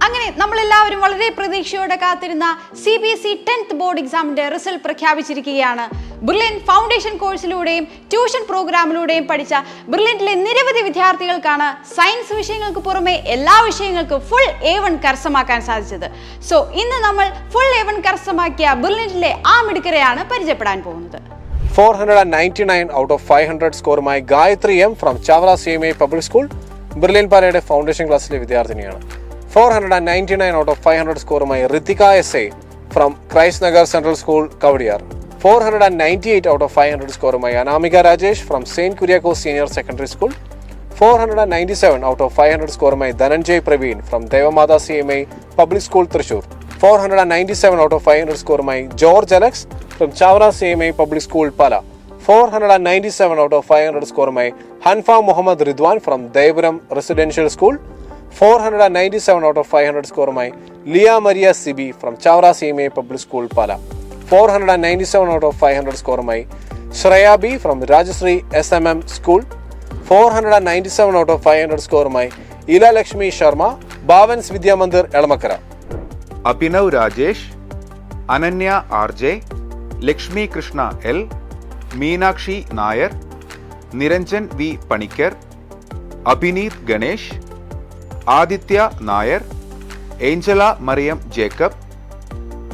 അങ്ങനെ നമ്മളെല്ലാവരും വളരെ പ്രതീക്ഷയോടെ കാത്തിരുന്ന CBSE 10th ബോർഡ് എക്സാമിന്റെ റിസൾട്ട് പ്രഖ്യാപിച്ചിരിക്കുകയാണ്. ബ്രില്യൻറ്റ് ഫൗണ്ടേഷൻ കോഴ്സിലൂടെയും ട്യൂഷൻ പ്രോഗ്രാമിലൂടെയും പഠിച്ച ബ്രില്യൻറ്റിലെ നിരവധി വിദ്യാർത്ഥികൾക്കാണ് സയൻസ് വിഷയങ്ങൾക്ക് പുറമെ എല്ലാ വിഷയങ്ങൾക്കും ഫുൾ A1 കരസ്ഥമാക്കാൻ സാധിച്ചത്. സോ ഇന്ന് നമ്മൾ ഫുൾ A1 കരസ്ഥമാക്കിയ ബ്രില്യൻറ്റിലെ ആ മിടുക്കരെയാണ് പരിചയപ്പെടാൻ പോകുന്നത്. 499 out of 500 സ്കോറുമായി Gayathri M from Chavara CMA public school brilliant പാലയുടെ ഫൗണ്ടേഷൻ ക്ലാസ്സിലെ വിദ്യാർത്ഥിനിയാണ്. 499 out of 500 സ്കോറുമായി Hrithika SA from Christ Nagar central school Kowdiar. 498 out of 500 സ്കോറുമായി Anamika Rajesh from saint Kuriakose senior secondary school. 497 out of 500 സ്കോറുമായി Dhananjay Praveen from Devamatha CMA public school Thrissur. 497 out of 500 സ്കോറുമായി George Alex from Chavara CMA public school Pala. 497 out of 500 സ്കോറുമായി Hanfa Muhammad Ridwan from Devapuram residential school. 497 out of 500 സ്കോറുമായി Liya Maria Sibi from Chavara CMA public school Pala. 497 out of 500 സ്കോറുമായി Shreya B from Rajashree SMM school. 497 out of 500 സ്കോറുമായി Ila Lakshmi Sharma Bhavans Vidyamandir Elamakkara. Abhinav Rajesh, Ananya RJ, Lakshmi Krishna L, Meenakshi Nair, Niranjan V Panicker, Abhineeth Ganesh, Aditya Nair, Angela Mariam Jacob,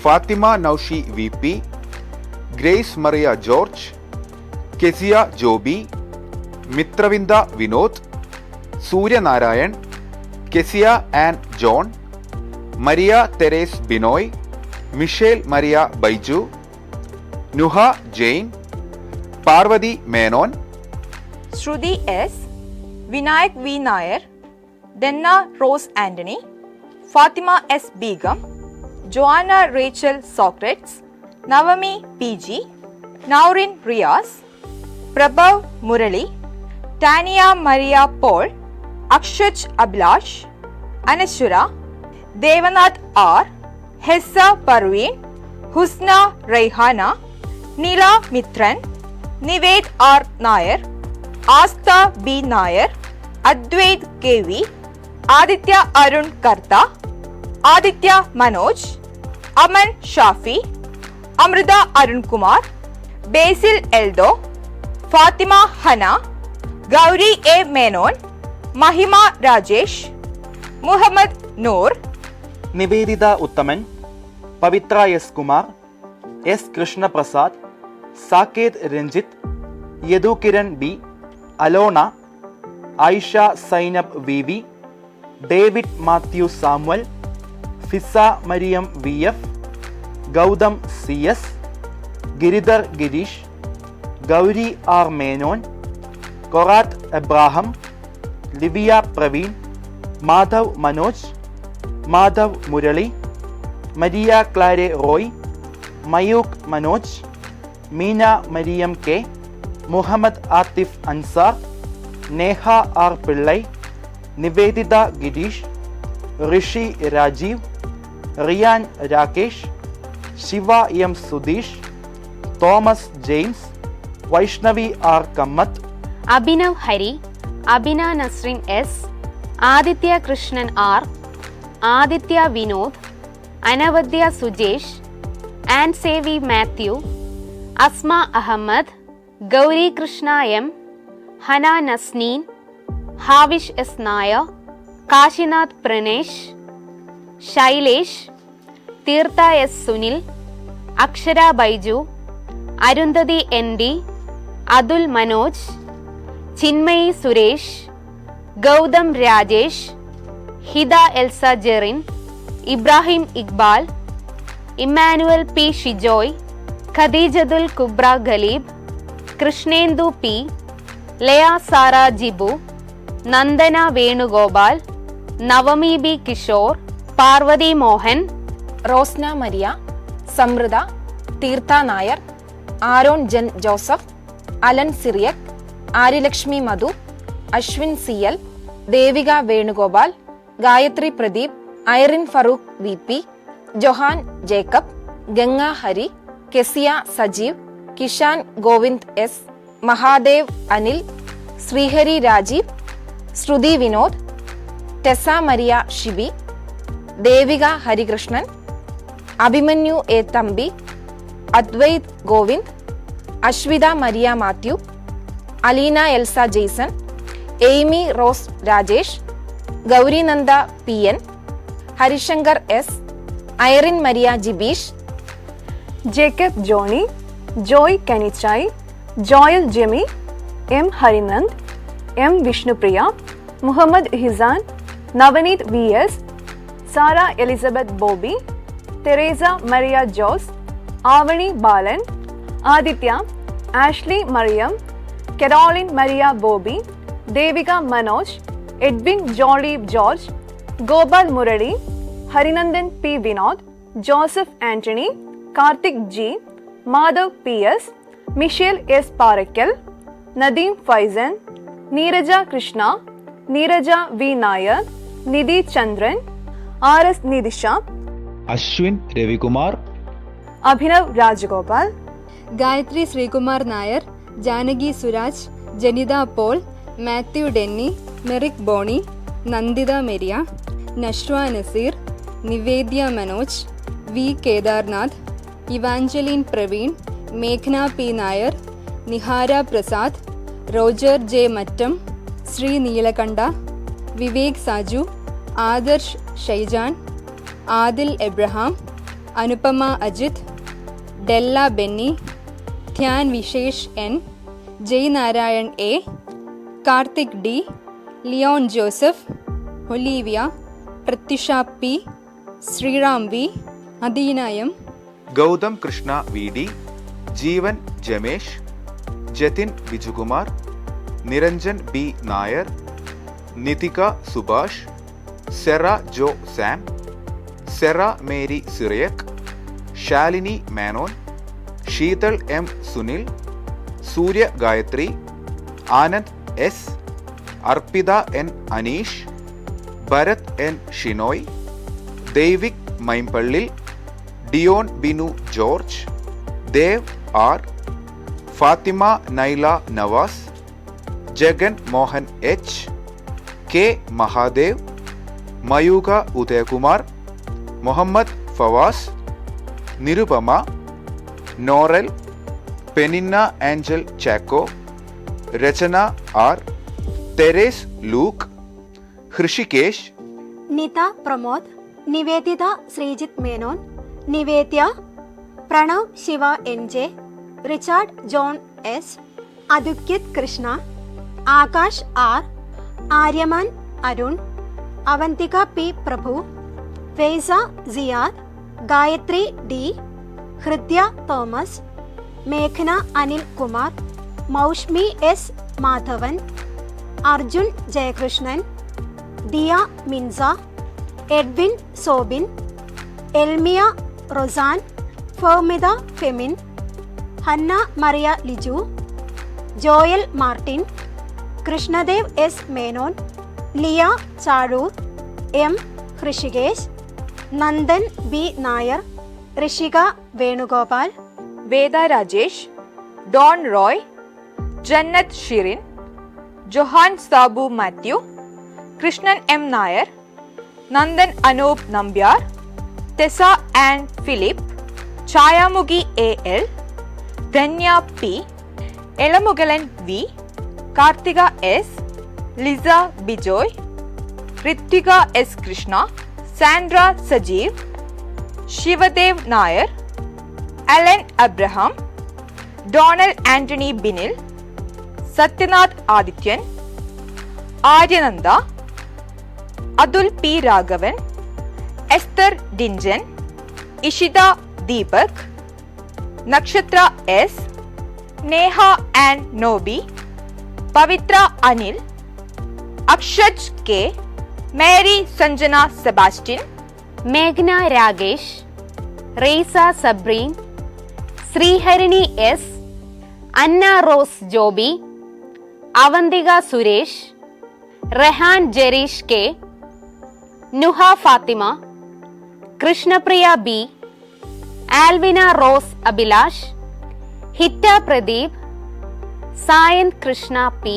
Fathima Noushi VP, grace Mariya George, Kezia Joby, Mithravinda Vinod, Suryanarayan, Kezia Ann John, Maria Theres Binoy, Michelle Maria Baiju, Nuha Jain, Parvathy Menon, Shruthi S, Vinayak V Nair, Denna Rose Antony, Fathima S Beegum, Joanna Rachel Socrates, Navami PG, Naurin Riyas, Prabhav Murali, Tania Maria Paul, Akshaj Abhilash, Anashwara, Devanath R, Hessa Parveen, Husna Raihana, Neela Mithran, Nived R Nair, Aastha B Nair, Advaith KV, Aditya Arun Kartha, Aditya Manoj, Aman Shafi, Amrita Arunkumar, Basil Eldho, Fathima Hana, Gauri A Menon, Mahima Rajesh, Muhammad Noor, Nivedita Uthaman, Pavithra S Kumar, S Krishnaprasad, Saketh Ranjith, Yadu Kiran B, Alona, Ayisha Zainab VV, David Mathew Samuel, Fiza Mariam VF, Gautham CS, Giridhar Girish, Gauri R Menon, Korath Abraham, Livia Praveen, Madhav Manoj, Madhav Murali, Maria Clare Roy, Mayukh Manoj, Meena Mariam K, Muhammad Athif Ansar, Neha R Pillai, Nivedita Girish, Rishi Rajeev, Riyan Rakesh, Shiva M Sudheesh, Thomas James, Vaishnavi R Kammath, Abhinav Hari, Abhina Nasrin S, Aditya Krishnan R, Aditya Vinod, Anavadya Sujesh, Ansevi Mathew, Asma Ahammed, Gauri Krishna M, Hana Nasneen, Havish S Nair, Kashinath Pranesh, Shailesh, Theertha S Sunil, Akshara Baiju, Arundhati ND, Athul Manoj, Chinmayi Suresh, Gautham Rajesh, Hida Elsa Jerin, Ibrahim Iqbal, Emmanuel P Shijoy, Khadeejathul Kubra Khaleeb, Krishnendu P, Laya Sara Jibu, Nandana Venugopal, Navami B Kishore, Parvathy Mohan, Rosna Maria, Samritha, Theertha Nair, Aaron Jen Joseph, Alan Cyriac, Aryalakshmi Madhu, Ashwin CL, Devika Venugopal, Gayathri Pradeep, Irene Farooq VP, Johan Jacob, Ganga Hari, Kezia Sajeev, Kishan Govind S, Mahadev Anil, Sreehari Rajeev, Shruthi Vinod, Tessa Maria Shibi, Devika Harikrishnan, Abhimanyu A Thampi, Adwaith Govind, Ashwitha Maria Mathew, Aleena Elsa Jason, Amy Rose Rajesh, Gaurinanda P N, Harishankar S, Irene Maria Jibeesh, Jacob Johny, Joy Kanichayi, Joel Jemi, M Harinand, M Vishnupriya, Muhammad Hisan, Navneet V S, Sara Elizabeth Bobby, Teresa Maria Jose, Avani Balan, Aditya, Ashley Mariam, Caroline Maria Bobby, Devika Manoj, Edwin Jolly George, Gopal Murali, Harinandan P Vinod, Joseph Antony, Karthik G, Madhav P S, Michelle S Parackal, Nadeem Faizan, Neeraja Krishna, Neeraja V Nair, Nidhi Chandran, R S Nithisha, Ashwin Ravikumar, Abhinav Rajagopal, Gayathri Sreekumar Nair, Janaki Suraj, Janitha Paul, Mathew Denny, Merrick Bony, Nanditha Maria, Nashwa Naseer, Nivedya Manoj, V Kedarnath, Evangeline Praveen, മേഘ്ന P Nair, Nihara Prasad, Roger J Mattam, Sree Neelakanta, Vivek Saju, Adarsh Shaijan, Adil Abraham, Anupama Ajith, Della Benny, Dhyan Vishesh N, Jay Narayan A, Karthik D, Leon Joseph, Olivia, Prathyusha P, Sreeram V, Adeena M, Gautham Krishna V D, Jeevan Jamesh, Jathin Vijukumar, Niranjan B Nair, Nithika Subhash, Sera Jo Sam, Sera Mary Cyriac, Shalini Menon, Sheethal M Sunil, Surya Gayathri, Anand S, Arpita N Aneesh, Bharath N Shinoy, Daivik Maimpallil, Dion Binu George, Dev R, Fathima Naila Navas, Jagan Mohan H, K Mahadev, Mayuka Udayakumar, Muhammad Fawas, Nirupama, Noral, Peninna Anchal Chacko, Rachana R, Theres Luke, Hrishikesh, Nitha Pramod, Nivedita Sreejith Menon, Nivedya, Pranav Shiva N J, Richard John S, Athukith Krishna, Akash R, Aryaman Arun, Avantika P Prabhu, Faiza Siyad, Gayathri D, Hridya Thomas, മേഘന Anil Kumar, Moushmi S Madhavan, Arjun Jayakrishnan, Diya Minsa, Edwin Sobin, Elmiya Rosan, Fermitha Femin, Hannah Maria Liju, Joel Martin, Krishnadev S Menon, Liya Chazhoor, M Hrishikesh, Nandan B Nair, Rishika Venugopal, Veda Rajesh, Don Roy, Jannath Shirin, Johan Sabu Mathew, Krishnan M Nair, Nandan Anoop Nambiar, Tessa Ann Philip, Chayamukhi A L, Dhanya P, Elamukalan V, Karthika S, Lisa Bijoy, Rithvika S Krishna, Sandra Sajeev, Shivadev Nair, Alan Abraham, Donal Antony Binil, Sathyanath Adithyan, Aryananda, Atul P Raghavan, Esther Dinchan, Ishita Deepak, Nakshatra S, Neha Ann Nobi, Pavithra Anil, Akshaj K, Mary Sanjana Sebastian, മേഘ്ന Ragesh, Raiza Sabreen, Sreeharini S, Anna Rose Joby, Avantika Suresh, Rehan Jereesh K, Nuha Fathima, Krishnapriya B, Alvina Rose Abhilash, Hitta Pradeep, Sayan Krishna P,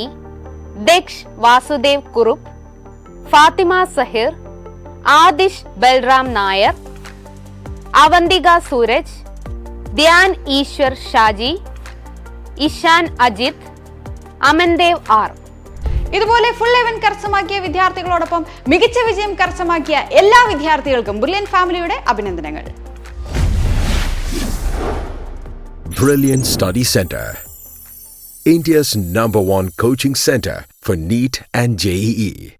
Daksh Vasudev Kurup, Fathima Zahir, Adish Balram Nair, Avantika Sooraj, Dhyan Eshwar Shaji, Ishan Ajith, Amandev R. ഇതുപോലെ full 11 കരസ്ഥമാക്കിയ വിദ്യാർത്ഥികളോടൊപ്പം മികച്ച വിജയം കരസ്ഥമാക്കിയ എല്ലാ വിദ്യാർത്ഥികൾക്കും brilliant ഫാമിലിയുടെ അഭിനന്ദനങ്ങൾ. Brilliant Study Center, India's #1 coaching center for NEET and JEE.